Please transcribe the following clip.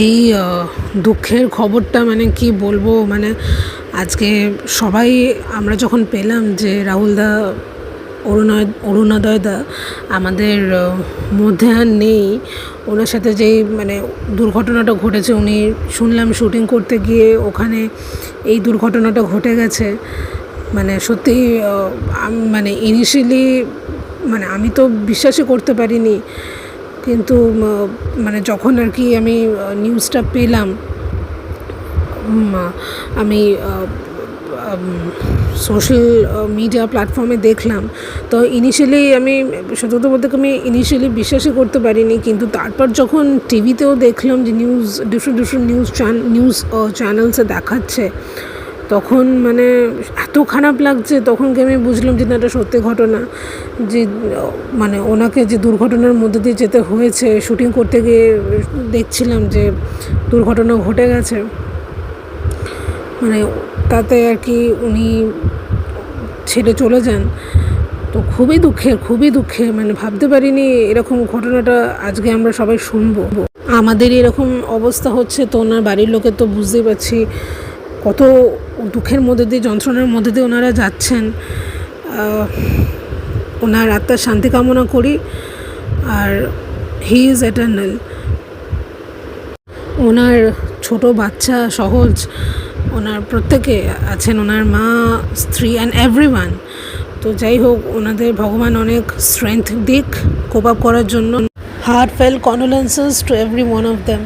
এই দুঃখের খবরটা মানে কি বলবো, মানে আজকে সবাই আমরা যখন পেলাম যে রাহুলদা, অরুণোদয়দা আমাদের মধ্যে আর নেই, ওনার সাথে যেই মানে দুর্ঘটনাটা ঘটেছে, উনি শুনলাম শুটিং করতে গিয়ে ওখানে এই দুর্ঘটনাটা ঘটে গেছে। মানে সত্যিই মানে ইনিশিয়ালি মানে আমি তো বিশ্বাসই করতে পারিনি, কিন্তু মানে যখন আর কি আমি নিউজটা পেলাম, আমি সোশ্যাল মিডিয়া প্ল্যাটফর্মে দেখলাম, তো ইনিশিয়ালি আমি সত্যি কথা বলতে আমি ইনিশিয়ালি বিশ্বাসই করতে পারিনি। কিন্তু তারপর যখন টিভিতেও দেখলাম যে ডিফারেন্ট নিউজ চ্যানেলসে দেখাচ্ছে, তখন মানে এত খারাপ লাগছে। তখনকে আমি বুঝলাম যে না, এটা সত্যি ঘটনা, যে মানে ওনাকে যে দুর্ঘটনার মধ্যে দিয়ে যেতে হয়েছে, শুটিং করতে গিয়ে দেখছিলাম যে দুর্ঘটনা ঘটে গেছে। মানে তাতে আর কি উনি ছেড়ে চলে যান। তো খুবই দুঃখের, মানে ভাবতে পারিনি এরকম ঘটনাটা আজকে আমরা সবাই শুনবো। আমাদের এরকম অবস্থা হচ্ছে, তো ওনার বাড়ির লোকের তো বুঝতেই পারছি কত দুঃখের মধ্যে দিয়ে, যন্ত্রণার মধ্যে দিয়ে ওনারা যাচ্ছেন। ওনার আত্মার শান্তি কামনা করি। আর হি ইজ এটার্নাল। ওনার ছোট বাচ্চা সহজ, ওনার প্রত্যেকে আছেন, ওনার মা, স্ত্রী অ্যান্ড এভরিওয়ান। তো যাই হোক, ওনাদের ভগবান অনেক স্ট্রেংথ দিক কোপ আপ করার জন্য। Heart fail condolences to every one of them.